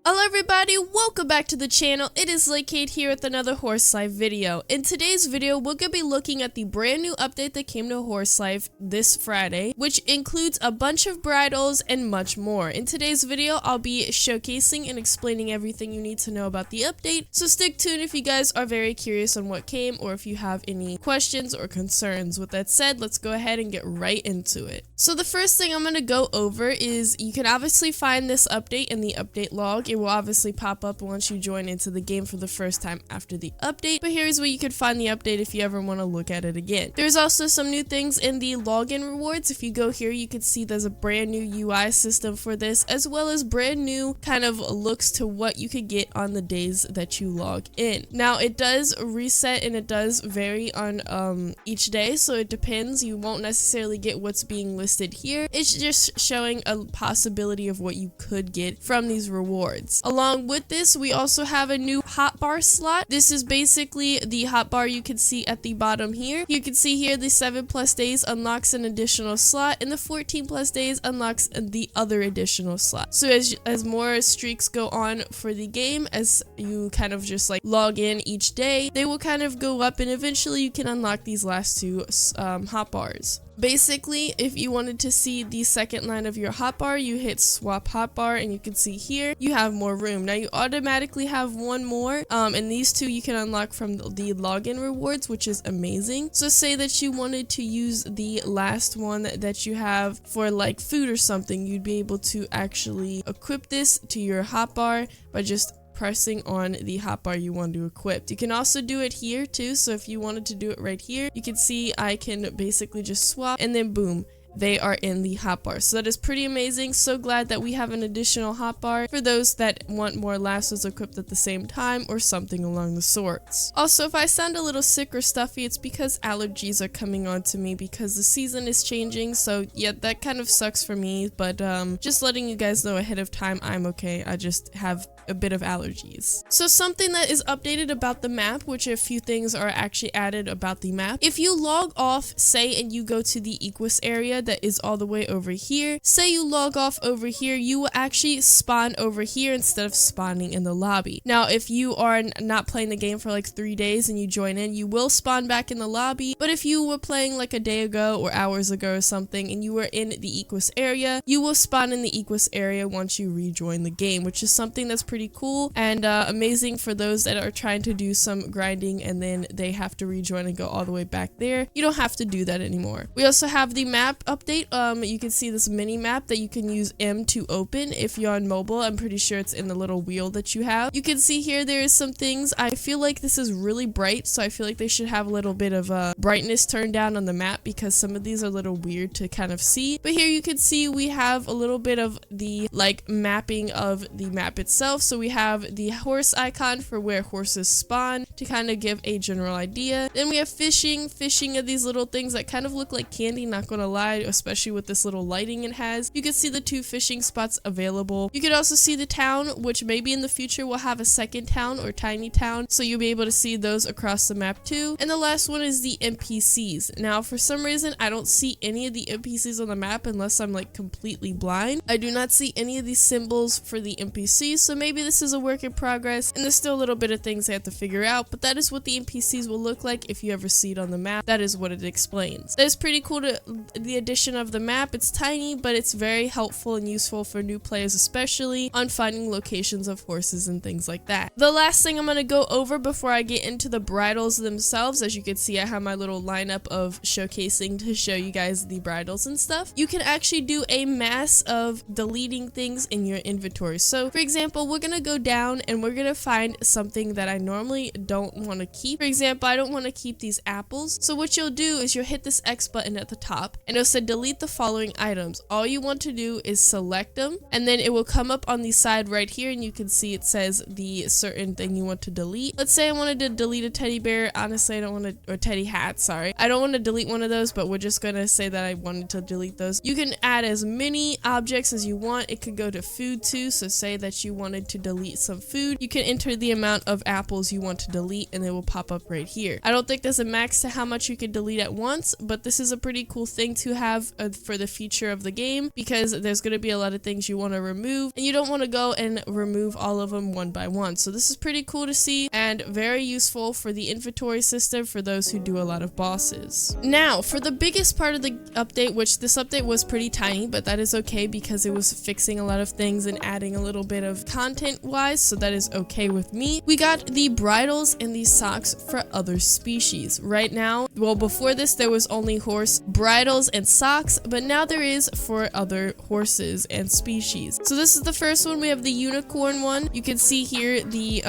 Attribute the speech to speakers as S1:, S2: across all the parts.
S1: Hello everybody, welcome back to the channel. It is Lakade here with another Horse Life video. In today's video, we're going to be looking at the brand new update that came to Horse Life this Friday, which includes a bunch of bridles and much more. In today's video, I'll be showcasing and explaining everything you need to know about the update, so stick tuned if you guys are very curious on what came or if you have any questions or concerns. With that said, let's go ahead and get right into it. So the first thing I'm going to go over is you can obviously find this update in the update log. It will obviously pop up once you join into the game for the first time after the update, but here's where you can find the update if you ever want to look at it again. There's also some new things in the login rewards. If you go here, you can see there's a brand new UI system for this, as well as brand new kind of looks to what you could get on the days that you log in. Now it does reset and it does vary on each day, so it depends. You won't necessarily get what's being listed here. It's just showing a possibility of what you could get from these rewards. Along with this, we also have a new hotbar slot. This is basically the hotbar you can see at the bottom here. You can see here the 7+ days unlocks an additional slot, and the 14+ days unlocks the other additional slot. So as more streaks go on for the game, as you kind of just like log in each day, they will kind of go up, and eventually you can unlock these last two hotbars. Basically, if you wanted to see the second line of your hotbar, you hit swap hotbar, and you can see here you have more room. Now you automatically have one more, and these two you can unlock from the login rewards, which is amazing. So say that you wanted to use the last one that you have for like food or something, you'd be able to actually equip this to your hotbar by just pressing on the hotbar you want to equip. You can also do it here too, so if you wanted to do it right here, you can see I can basically just swap and then boom, they are in the hotbar. So that is pretty amazing. So glad that we have an additional hotbar for those that want more lassos equipped at the same time or something along the sorts. Also, if I sound a little sick or stuffy, it's because allergies are coming on to me because the season is changing. So yeah, that kind of sucks for me, but just letting you guys know ahead of time, I'm okay. I just have a bit of allergies. So something that is updated about the map, which a few things are actually added about the map. If you log off, say, and you go to the Equus area that is all the way over here, say you log off over here, you will actually spawn over here instead of spawning in the lobby. Now, if you are not playing the game for like 3 days and you join in, you will spawn back in the lobby, but if you were playing like a day ago or hours ago or something and you were in the Equus area, you will spawn in the Equus area once you rejoin the game, which is something that's pretty cool and amazing for those that are trying to do some grinding and then they have to rejoin and go all the way back there. You don't have to do that anymore. We also have the map update. You can see this mini map that you can use M to open if you're on mobile. I'm pretty sure it's in the little wheel that you have. You can see here there is some things. I feel like this is really bright, so I feel like they should have a little bit of brightness turned down on the map because some of these are a little weird to kind of see. But here you can see we have a little bit of the like mapping of the map itself. So we have the horse icon for where horses spawn to kind of give a general idea. Then we have fishing of these little things that kind of look like candy, not gonna lie, especially with this little lighting it has. You can see the 2 fishing spots available. You can also see the town, which maybe in the future will have a second town or tiny town, so you'll be able to see those across the map too. And the last one is the NPCs. Now for some reason I don't see any of the NPCs on the map unless I'm like completely blind. I do not see any of these symbols for the NPCs, so maybe this is a work in progress and there's still a little bit of things I have to figure out, but that is what the NPCs will look like if you ever see it on the map. That is what it explains. That is pretty cool, the addition of the map. It's tiny, but it's very helpful and useful for new players, especially on finding locations of horses and things like that. The last thing I'm going to go over before I get into the bridles themselves, as you can see I have my little lineup of showcasing to show you guys the bridles and stuff. You can actually do a mass of deleting things in your inventory. So for example, we're going to go down and we're going to find something that I normally don't want to keep. For example, I don't want to keep these apples. So what you'll do is you'll hit this X button at the top and it'll say delete the following items. All you want to do is select them and then it will come up on the side right here and you can see it says the certain thing you want to delete. Let's say I wanted to delete a teddy bear. Honestly, I don't want to, or teddy hat, sorry. I don't want to delete one of those, but we're just going to say that I wanted to delete those. You can add as many objects as you want. It could go to food too. So say that you wanted to delete some food, you can enter the amount of apples you want to delete delete and it will pop up right here. I don't think there's a max to how much you can delete at once, but this is a pretty cool thing to have for the future of the game, because there's going to be a lot of things you want to remove and you don't want to go and remove all of them one by one. So this is pretty cool to see and very useful for the inventory system for those who do a lot of bosses. Now for the biggest part of the update, which this update was pretty tiny, but that is okay because it was fixing a lot of things and adding a little bit of content wise, so that is okay with me. We got the bridles and the socks for other species. Right now, well, before this there was only horse bridles and socks, but now there is for other horses and species. So this is the first one. We have the unicorn one. You can see here the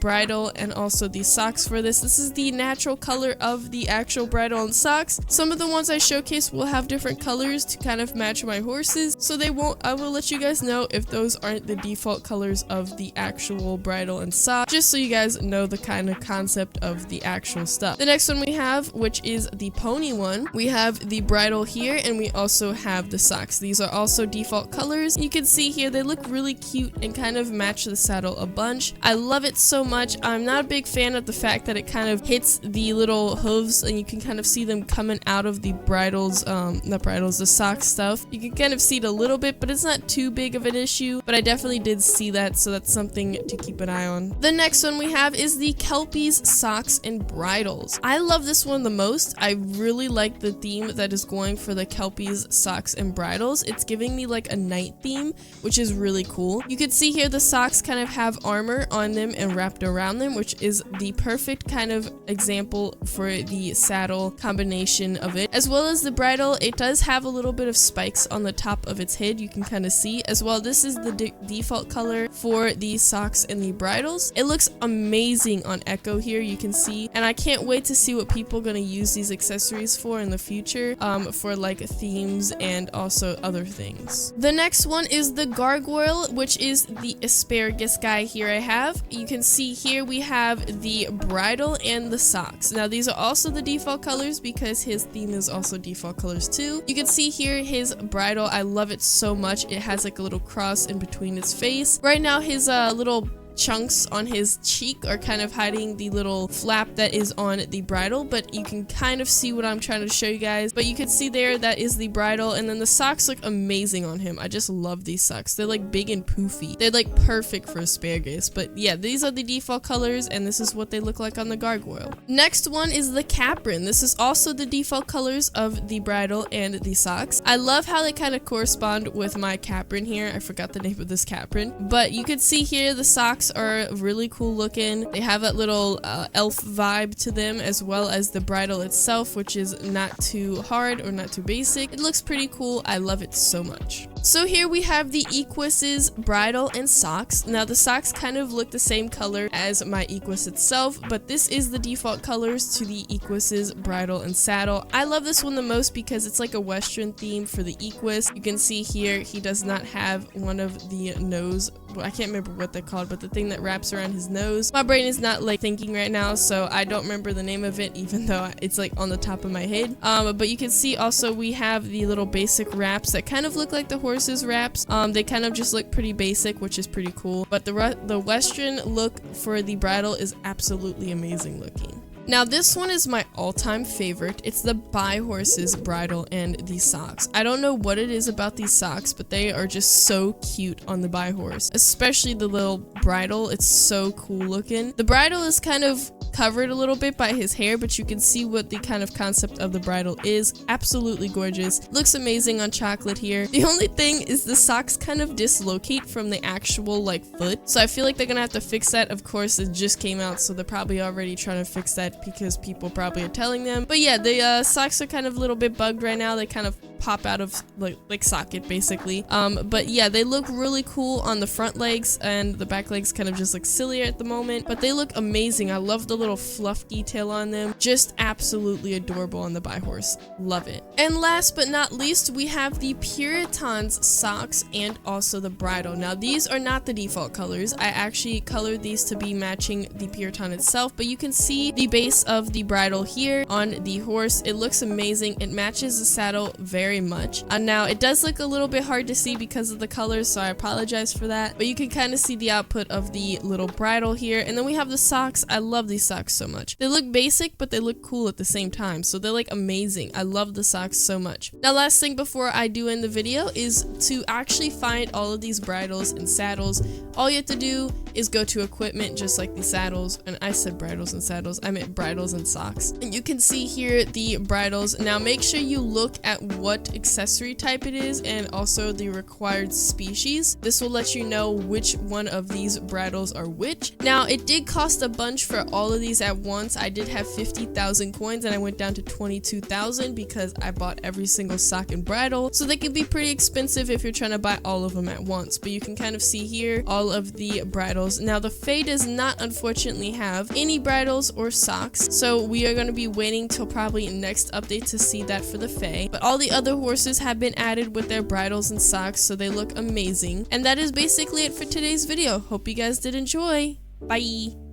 S1: bridle and also the socks for this. This is the natural color of the actual bridle and socks. Some of the ones I showcased will have different colors to kind of match my horses, so they won't, I will let you guys know if those aren't the default colors of the actual bridle and sock, just so you guys know the kind of concept of the actual stuff. The next one we have, which is the pony one, we have the bridle here and we also have the socks. These are also default colors. You can see here they look really cute and kind of match the saddle a bunch. I love it so much. I'm not a big fan of the fact that it kind of hits the little hooves and you can kind of see them coming out of the bridles, not bridles, the sock stuff. You can kind of see it a little bit, but it's not too big of an issue, but I definitely did see that, so that's something to keep an eye on. The next one we have is the Kelpies socks and bridles. I love this one the most. I really like the theme that is going for the Kelpies socks and bridles. It's giving me like a night theme, which is really cool. You can see here the socks kind of have armor on them and wrapped around them, which is the perfect kind of example for the saddle combination of it. As well as the bridle, it does have a little bit of spikes on the top of its head, you can kind of see. As well, this is the default color for the socks and the bridles. It looks amazing on Echo here, you can see, and I can't wait to see what people are going to use these accessories for in the future, for like themes and also other things. The next one is the gargoyle, which is the asparagus guy here I have. You can see here we have the bridle and the socks. Now these are also the default colors because his theme is also default colors too. You can see here his bridle. I love it so much. It has like a little cross in between its face. Right now his little chunks on his cheek are kind of hiding the little flap that is on the bridle, but you can kind of see what I'm trying to show you guys. But you can see there that is the bridle, and then the socks look amazing on him. I just love these socks. They're like big and poofy. They're like perfect for asparagus. But yeah, these are the default colors and this is what they look like on the gargoyle. Next one is the capron. This is also the default colors of the bridle and the socks. I love how they kind of correspond with my capron here. I forgot the name of this capron, but you can see here the socks are really cool looking. They have that little elf vibe to them, as well as the bridle itself, which is not too hard or not too basic. It looks pretty cool. I love it so much. So here we have the Equus's bridle and socks. Now the socks kind of look the same color as my Equus itself, but this is the default colors to the Equus's bridle and saddle. I love this one the most because it's like a Western theme for the Equus. You can see here he does not have one of the nose, I can't remember what they're called, but the thing that wraps around his nose. My brain is not like thinking right now, so I don't remember the name of it, even though it's like on the top of my head. But you can see also we have the little basic wraps that kind of look like the horse's wraps. They kind of just look pretty basic, which is pretty cool. But the Western look for the bridle is absolutely amazing looking. Now this one is my all-time favorite. It's the Bi-Horse's bridle and the socks. I don't know what it is about these socks, but they are just so cute on the Bi-Horse, especially the little bridle. It's so cool looking. The bridle is kind of covered a little bit by his hair, but you can see what the kind of concept of the bridle is. Absolutely gorgeous. Looks amazing on Chocolate here. The only thing is the socks kind of dislocate from the actual like foot, so I feel like they're gonna have to fix that. Of course, it just came out, so they're probably already trying to fix that because people probably are telling them. But yeah, the socks are kind of a little bit bugged right now. They kind of pop out of like socket basically. But yeah, they look really cool on the front legs, and the back legs kind of just look sillier at the moment, but they look amazing. I love the little fluff detail on them. Just absolutely adorable on the Bi-Horse. Love it. And last but not least, we have the Puritan's socks and also the bridle. Now these are not the default colors. I actually colored these to be matching the Puritan itself, but you can see the base of the bridle here on the horse. It looks amazing. It matches the saddle very very much. Now it does look a little bit hard to see because of the colors, so I apologize for that, but you can kind of see the output of the little bridle here. And then we have the socks. I love these socks so much. They look basic, but they look cool at the same time, so they're like amazing. I love the socks so much. Now last thing before I do end the video is to actually find all of these bridles and saddles. All you have to do is go to equipment, just like the saddles, and I said bridles and saddles, I meant bridles and socks. And you can see here the bridles. Now make sure you look at what accessory type it is and also the required species. This will let you know which one of these bridles are which. Now it did cost a bunch for all of these at once. I did have 50,000 coins and I went down to 22,000 because I bought every single sock and bridle, so they can be pretty expensive if you're trying to buy all of them at once. But you can kind of see here all of the bridles. Now the Fae does not unfortunately have any bridles or socks, so we are going to be waiting till probably next update to see that for the Fae. But all the other horses have been added with their bridles and socks, so they look amazing. And that is basically it for today's video. Hope you guys did enjoy. Bye!